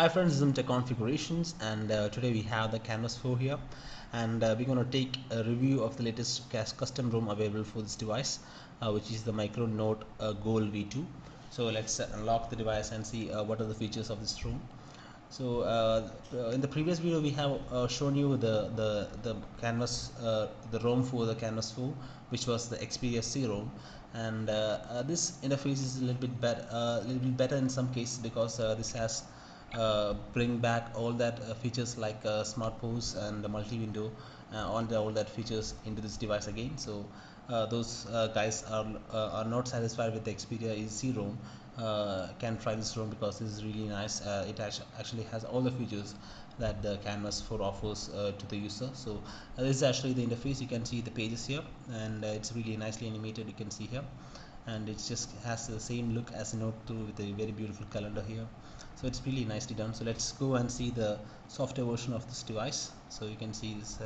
Hi friends, this is Tech Configurations, and today we have the Canvas 4 here, and we're going to take a review of the latest custom ROM available for this device, which is the Micronote Gold V2. So let's unlock the device and see what are the features of this ROM. So in the previous video we have shown you the canvas, the ROM for the Canvas 4, which was the Xperia C ROM, and this interface is a little bit better in some cases, because this has bring back all that features like smart pose and the multi-window, on all that features into this device again. So those guys are not satisfied with the Xperia EC ROM, can try this ROM, because this is really nice. It actually has all the features that the Canvas 4 offers to the user. So this is actually the interface. You can see the pages here, and it's really nicely animated, you can see here, and it just has the same look as a Note 2 with a very beautiful calendar here. So it's really nicely done. So let's go and see the software version of this device. So you can see this,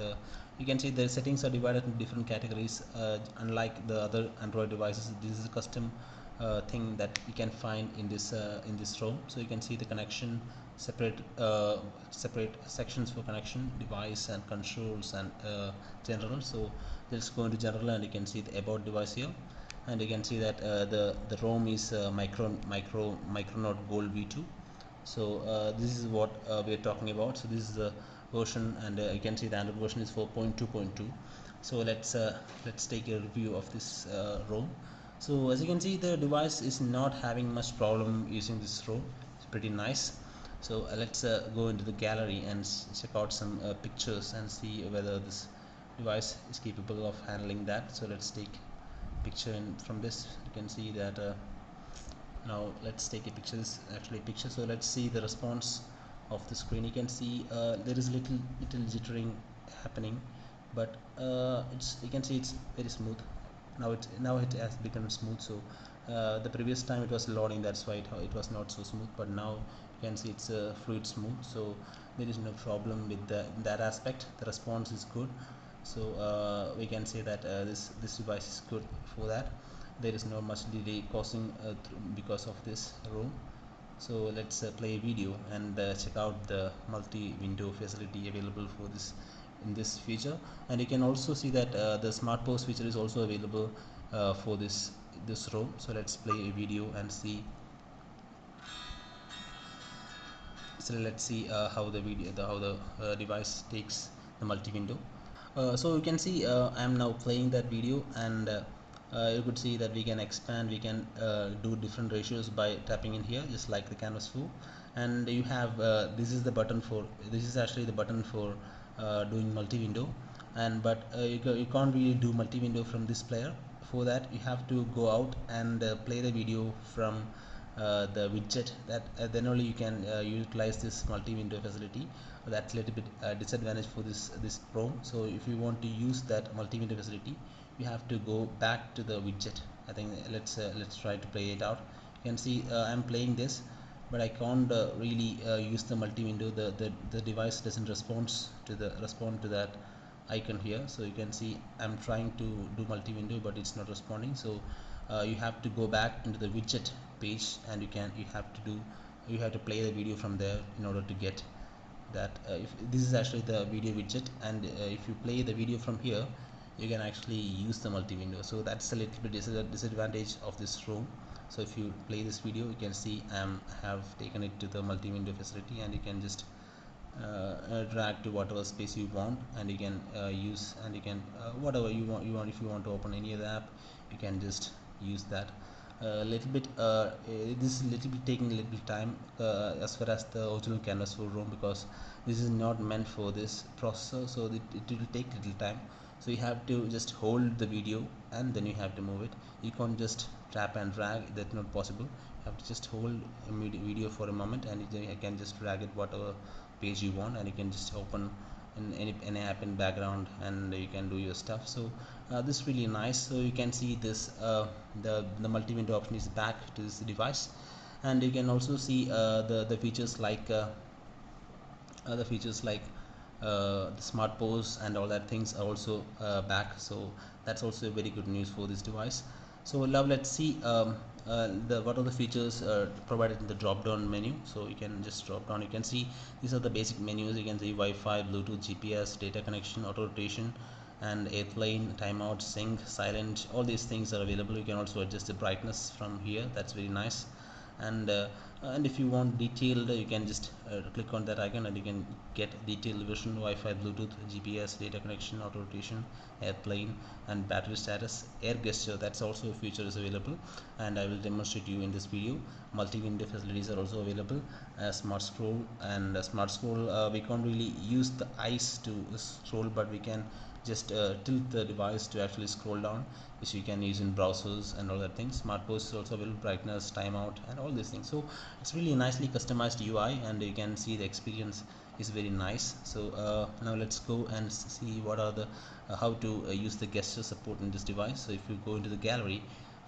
you can see the settings are divided into different categories. Unlike the other Android devices, this is a custom thing that you can find in this ROM. So you can see the connection, separate sections for connection, device and controls, and general. So let's go into general, and you can see the about device here, and you can see that the ROM is Micronote Gold V2. So this is what we are talking about. So this is the version, and you can see the Android version is 4.2.2. so let's take a review of this ROM. So as you can see, the device is not having much problem using this ROM. It's pretty nice. So let's go into the gallery and check out some pictures and see whether this device is capable of handling that. So let's take picture, and from this you can see that now let's take a picture. This is actually a picture. So let's see the response of the screen. You can see there is little jittering happening, but you can see it's very smooth. Now it has become smooth. So the previous time it was loading, that's why it was not so smooth, but now you can see it's fluid smooth. So there is no problem with that aspect. The response is good. So we can say that this device is good for that. There is not much delay causing because of this ROM. So let's play a video and check out the multi-window facility available for this in this feature. And you can also see that the smart pose feature is also available for this ROM. So let's play a video and see. So let's see how the device takes the multi-window. So you can see I am now playing that video, and you could see that we can expand, we can do different ratios by tapping in here, just like the Canvas 4. And you have this is actually the button for doing multi-window, and but you can't really do multi-window from this player. For that you have to go out and play the video from the widget. That then only you can utilize this multi-window facility. That's a little bit disadvantage for this ROM. So if you want to use that multi-window facility, you have to go back to the widget. I think let's try to play it out. You can see I'm playing this, but I can't really use the multi-window. The device doesn't respond to that icon here. So you can see I'm trying to do multi-window, but it's not responding. So you have to go back into the widget page, and you have to play the video from there in order to get that. If this is actually the video widget, and if you play the video from here, you can actually use the multi-window. So that's a little bit disadvantage of this ROM. So if you play this video, you can see I have taken it to the multi-window facility, and you can just drag to whatever space you want, and you can use, and you can whatever you want. If you want to open any other app, you can just use that. Little bit this is little bit taking a little bit time as far as the original Canvas 4 ROM, because this is not meant for this processor, so it will take little time. So you have to just hold the video, and then you have to move it. You can't just tap and drag, that's not possible. You have to just hold a video for a moment, and then you can just drag it whatever page you want, and you can just open in any app in background, and you can do your stuff. So this is really nice. So you can see this the multi-window option is back to this device, and you can also see the features like the smart pose and all that things are also back. So that's also very good news for this device. So now let's see what are the features provided in the drop down menu. So you can just drop down, you can see these are the basic menus. You can see Wi-Fi, Bluetooth, GPS, data connection, auto rotation, and airplane, timeout, sync, silent. All these things are available. You can also adjust the brightness from here. That's very nice. And if you want detailed, you can just click on that icon and you can get detailed version: Wi-Fi, Bluetooth, GPS, data connection, auto rotation, airplane, and battery status, air gesture. That's also a feature is available, and I will demonstrate you in this video. Multi-window facilities are also available. Smart scroll, and smart scroll, we can't really use the eyes to scroll, but we can just tilt the device to actually scroll down, which you can use in browsers and all that things. Smart post is also available, brightness, timeout, and all these things. So it's really nicely customized UI, and you can see the experience is very nice. So now let's go and see what are the how to use the gesture support in this device. So if you go into the gallery,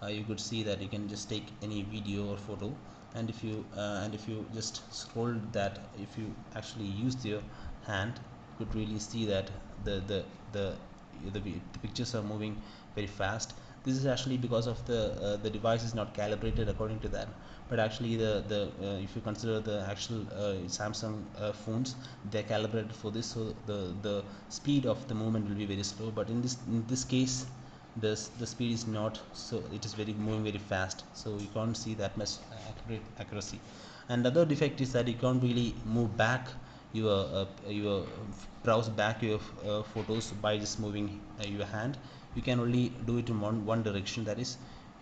you could see that you can just take any video or photo, and if you just scroll that, if you actually use your hand, you could really see that the the the the pictures are moving very fast. This is actually because of the device is not calibrated according to that, but actually the if you consider the actual Samsung phones, they're calibrated for this, so the speed of the movement will be very slow. But in this case, the speed is not, so it is very moving very fast, so you can't see that much accuracy. And the other defect is that you can't really move back your browse back your photos by just moving your hand. You can only do it in one direction, that is,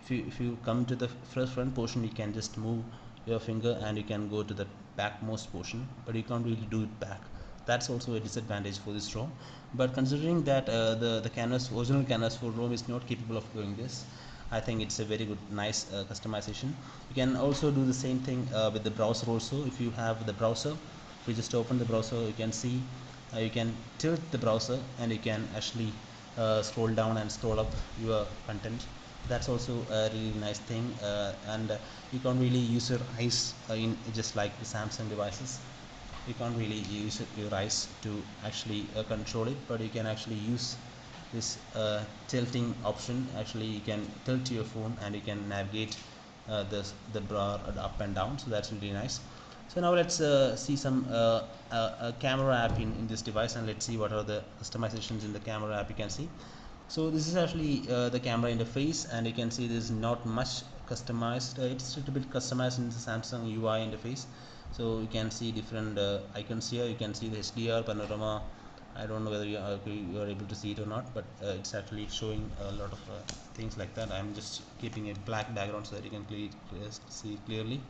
if you come to the first front portion, you can just move your finger and you can go to the backmost portion, but you can't really do it back. That's also a disadvantage for this ROM. But considering that the canvas, original canvas for ROM is not capable of doing this, I think it's a very good, nice customization. You can also do the same thing with the browser also. If you have the browser, if you just open the browser, you can see you can tilt the browser and you can actually scroll down and scroll up your content. That's also a really nice thing, and you can't really use your eyes in just like the Samsung devices. You can't really use your eyes to actually control it, but you can actually use this tilting option. Actually, you can tilt your phone and you can navigate the bar up and down, so that's really nice. So now let's see some camera app in this device, and let's see what are the customizations in the camera app. You can see, so this is actually the camera interface, and you can see there's not much customized. It's a little bit customized in the Samsung UI interface. So you can see different icons here. You can see the HDR, panorama. I don't know whether you are able to see it or not, but it's actually showing a lot of things like that. I'm just keeping a black background so that you can see clearly.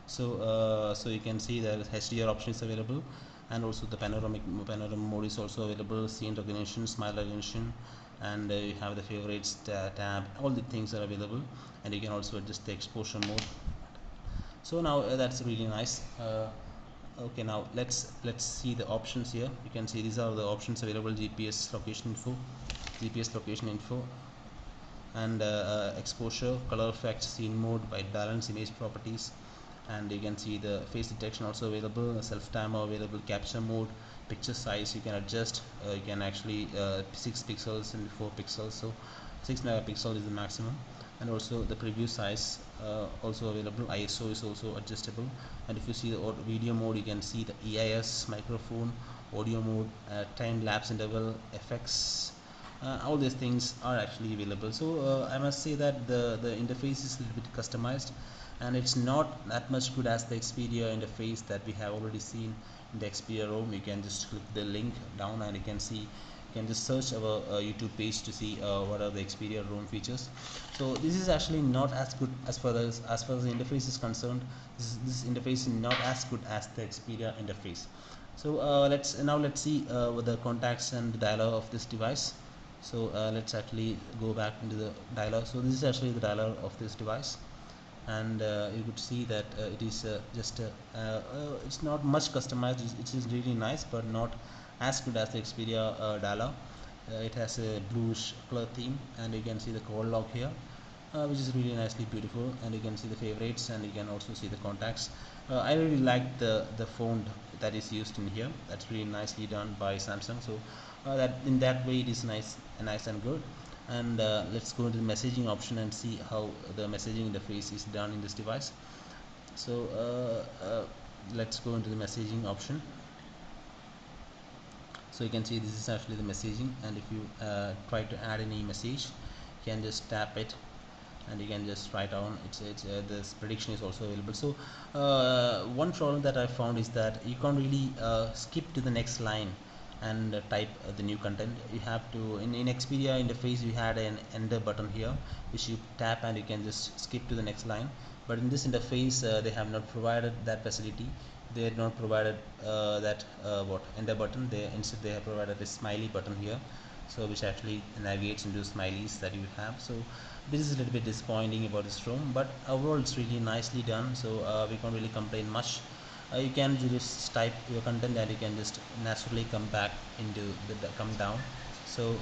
So you can see that HDR option is available, and also the panorama mode is also available. Scene recognition, smile recognition, and you have the favorites tab. All the things are available, and you can also adjust the exposure mode. So now that's really nice. Okay, now let's see the options here. You can see these are the options available: GPS location info, and exposure, color effects, scene mode, white balance, image properties, and you can see the face detection also available, self timer available, capture mode, picture size you can adjust. You can actually 6 pixels and 4 pixels, so 6 megapixel is the maximum. And also the preview size also available. ISO is also adjustable. And if you see the video mode, you can see the EIS, microphone, audio mode, time lapse interval, effects. All these things are actually available. So I must say that the interface is a little bit customized, and it's not that much good as the Xperia interface that we have already seen in the Xperia ROM. You can just click the link down and you can see, you can just search our YouTube page to see what are the Xperia ROM features. So this is actually not as good as far as the interface is concerned. This interface is not as good as the Xperia interface. So let's see with the contacts and the dialer of this device. So let's actually go back into the dialer. So this is actually the dialer of this device, and you could see that it is it's not much customized. It is really nice, but not as good as the Xperia dialer. It has a bluish color theme, and you can see the call log here, which is really nicely beautiful, and you can see the favorites, and you can also see the contacts. I really like the font that is used in here. That's really nicely done by Samsung. So that in that way it is nice and good. And let's go into the messaging option and see how the messaging interface is done in this device. So let's go into the messaging option. So you can see this is actually the messaging, and if you try to add any message, you can just tap it and you can just write down. This prediction is also available. So one problem that I found is that you can't really skip to the next line and type the new content. You have to, in Expedia interface, you had an enter button here which you tap and you can just skip to the next line, but in this interface they have not provided that facility. They had not provided that what enter button. Instead they have provided a smiley button here, so which actually navigates into smileys that you have. So this is a little bit disappointing about this ROM, but overall it's really nicely done, so we can't really complain much. You can just type your content and you can just naturally come back into the come down. So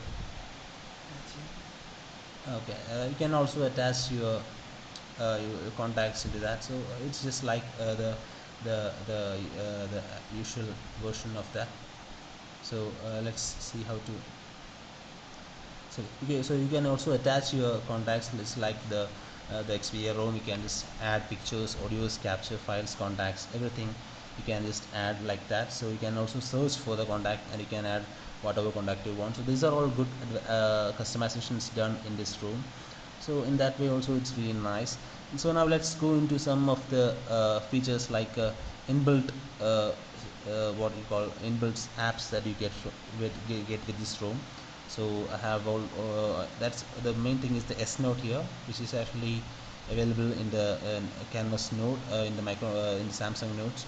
okay, you can also attach your contacts into that. So it's just like the usual version of that. So let's see how to. So okay, so you can also attach your contacts list like the Xperia ROM. You can just add pictures, audios, capture files, contacts, everything. You can just add like that. So you can also search for the contact and you can add whatever contact you want. So these are all good customizations done in this ROM. So in that way also it's really nice. And so now let's go into some of the features like inbuilt what you call inbuilt apps that you get with this ROM. So I have all that's the main thing is the S Note here, which is actually available in the Canvas Note in the in the Samsung Notes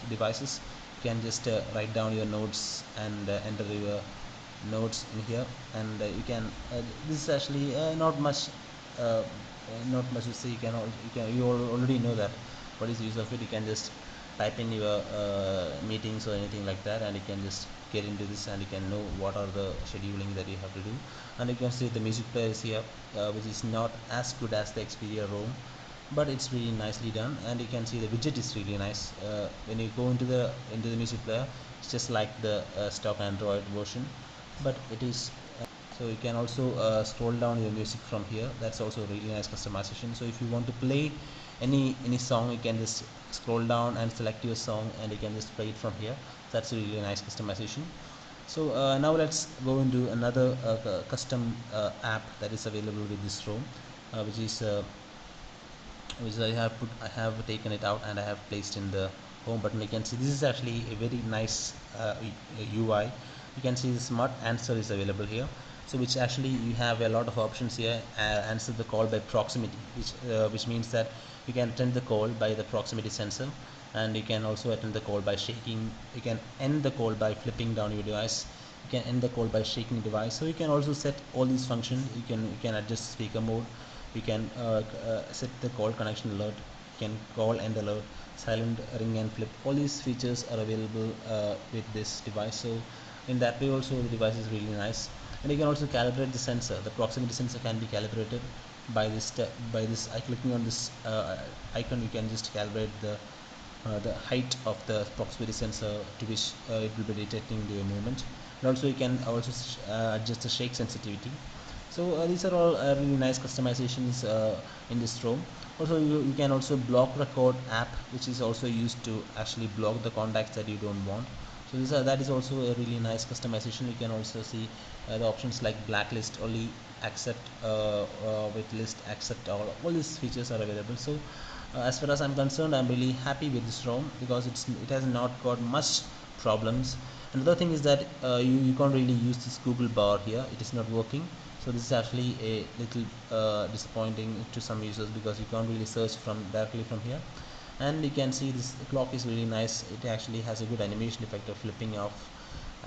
devices. You can just write down your notes and enter your notes in here, and you can this is actually not much to say. You already know that what is the use of it. You can just type in your meetings or anything like that, and you can just get into this and you can know what are the scheduling that you have to do. And you can see the music player is here, which is not as good as the Xperia ROM, but it's really nicely done. And you can see the widget is really nice. When you go into the music player, it's just like the stock Android version, but it is so you can also scroll down your music from here. That's also a really nice customization. So if you want to play any song, you can just scroll down and select your song and you can just play it from here. That's a really nice customization. So now let's go into another custom app that is available with this ROM, which I have taken it out and I have placed in the home button. You can see this is actually a very nice UI. You can see the smart answer is available here, so which actually you have a lot of options here. Answer the call by proximity, which means that you can attend the call by the proximity sensor, and you can also attend the call by shaking. You can end the call by flipping down your device. You can end the call by shaking the device. So you can also set all these functions. You can adjust speaker mode. You can set the call connection alert. You can call end alert, silent ring and flip. All these features are available with this device. So in that way also the device is really nice. And you can also calibrate the sensor. The proximity sensor can be calibrated by this clicking on this icon. You can just calibrate the height of the proximity sensor to which it will be detecting the movement. And also you can also adjust the shake sensitivity. So these are all really nice customizations in this ROM. Also you can also block record app, which is also used to actually block the contacts that you don't want. So that is also a really nice customization. You can also see the options like blacklist, only accept, with list, accept all these features are available. So as far as I'm concerned, I'm really happy with this ROM because it has not got much problems. Another thing is that you can't really use this Google bar here. It is not working. So this is actually a little disappointing to some users because you can't really search directly from here. And you can see this clock is really nice. It actually has a good animation effect of flipping off,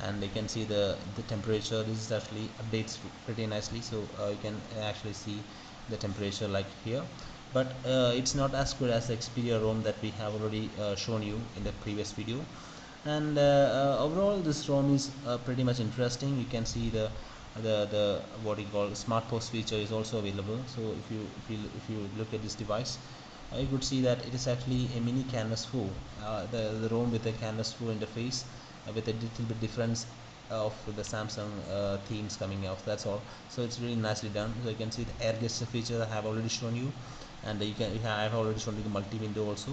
and you can see the temperature. This is actually updates pretty nicely, so you can actually see the temperature like here. But it's not as good as the Xperia ROM that we have already shown you in the previous video. And overall this ROM is pretty much interesting. You can see the what you call smart post feature is also available. So if you look at this device, you could see that it is actually a mini canvas 4, the ROM with a canvas 4 interface with a little bit difference of the Samsung themes coming out. That's all. So it's really nicely done. So you can see the air gesture feature I have already shown you, and I have already shown you the multi window also.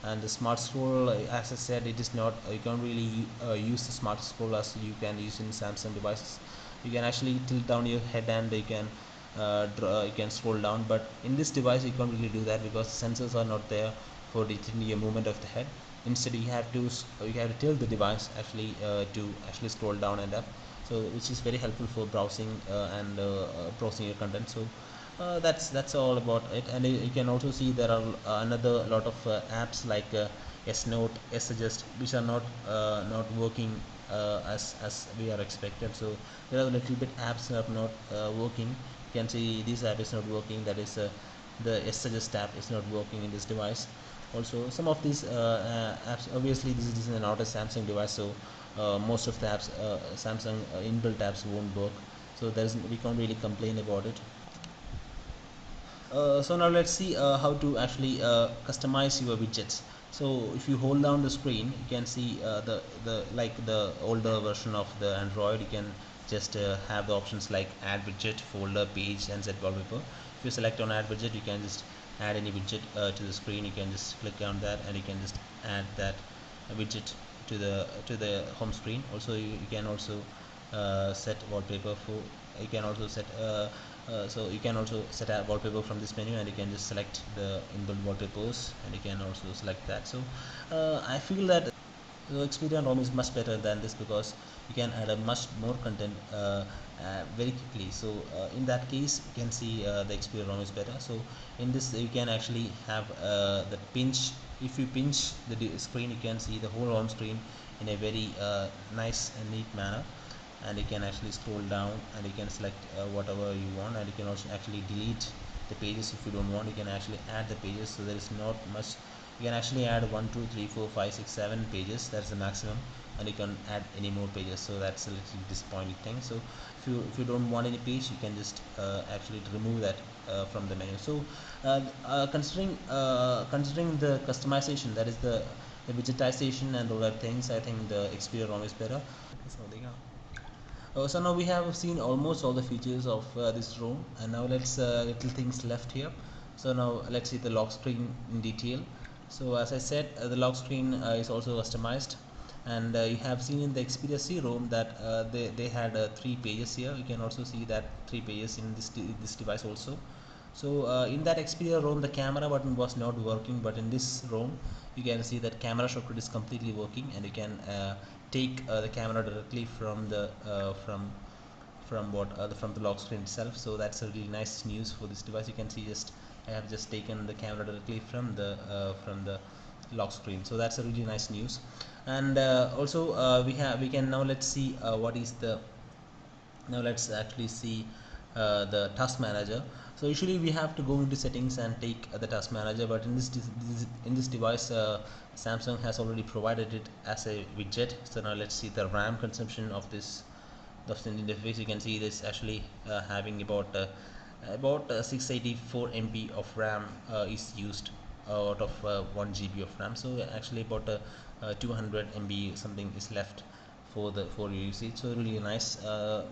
And the smart scroll, as I said, it is not, you can't really use the smart scroll as you can use in Samsung devices. You can actually tilt down your head and you can scroll down, but in this device you can't really do that because the sensors are not there for detecting a movement of the head. Instead you have to tilt the device actually to actually scroll down and up, so which is very helpful for browsing and browsing your content. So that's all about it. And you can also see there are another lot of apps like S Note, S Suggest, which are not working as we are expected. So there are a little bit apps that are not working. You can see this app is not working, that is the S Suggest app is not working in this device. Also some of these apps, obviously this is not a Samsung device, so most of the apps, Samsung inbuilt apps won't work, so we can't really complain about it. So now let's see how to actually customize your widgets. So if you hold down the screen, you can see the like the older version of the Android, you can just have the options like add widget, folder, page, and set wallpaper. If you select on add widget, you can just add any widget to the screen. You can just click on that and you can just add that widget to the home screen. Also you can also set wallpaper for, you can also set so you can also set a wallpaper from this menu, and you can just select the inbuilt wallpapers and you can also select that. So I feel that the Xperia ROM is much better than this because you can add a much more content very quickly. So in that case you can see the Xperia ROM is better. So in this you can actually have the pinch. If you pinch the screen, you can see the whole home screen in a very nice and neat manner, and you can actually scroll down and you can select whatever you want, and you can also actually delete the pages if you don't want. You can actually add the pages, so there is not much. You can actually add 1 2 3 4 5 6 7 pages, that's the maximum, and you can add any more pages, so that's a little disappointing thing. So if you don't want any page, you can just actually remove that from the menu. So considering the customization, that is the widgetization and all that things, I think the Xperia ROM is better. So now we have seen almost all the features of this ROM, and now let's little things left here. So now let's see the lock screen in detail. So as I said, the lock screen is also customized, and you have seen in the Xperia C ROM that they had 3 pages here. You can also see that 3 pages in this device also. So in that Xperia ROM, the camera button was not working, but in this ROM you can see that camera shortcut is completely working, and you can take the camera directly from the from the lock screen itself. So that's a really nice news for this device. You can see just I have just taken the camera directly from the lock screen, so that's a really nice news. And also we can now let's see what is the, now let's actually see the task manager. So usually we have to go into settings and take the task manager, but in this device Samsung has already provided it as a widget. So now let's see the RAM consumption of this interface. You can see this actually having about 684 MB of RAM is used out of 1 GB of RAM. So actually about 200 MB something is left for your usage. So really nice,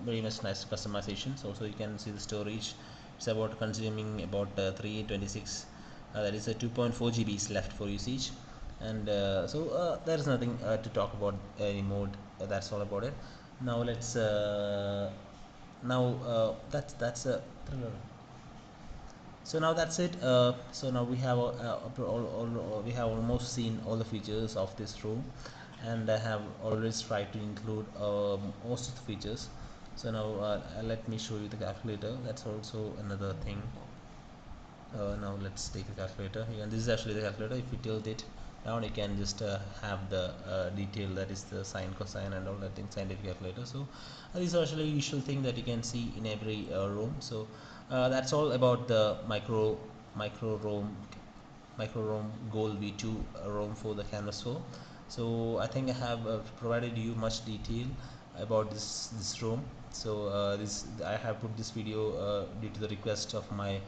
very much nice customizations. Also you can see the storage, it's about consuming about 326, that is a 2.4 GB is left for usage. And so there is nothing to talk about anymore. That's all about it. Now let's now that's so now that's it. So now we have we have almost seen all the features of this room, and I have always tried to include most of the features. So now let me show you the calculator. That's also another thing. Now let's take a calculator here, and this is actually the calculator. If you tilt it down, you can just have the detail, that is the sine, cosine, and all that in scientific calculator. So these are actually usual thing that you can see in every room. So that's all about the micro roam Gold V2 ROM for the Canvas 4. So I think I have provided you much detail about this ROM. So this I have put this video due to the request of my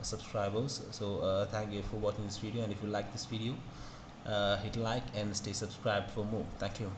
subscribers. So thank you for watching this video, and if you like this video, hit like and stay subscribed for more. Thank you.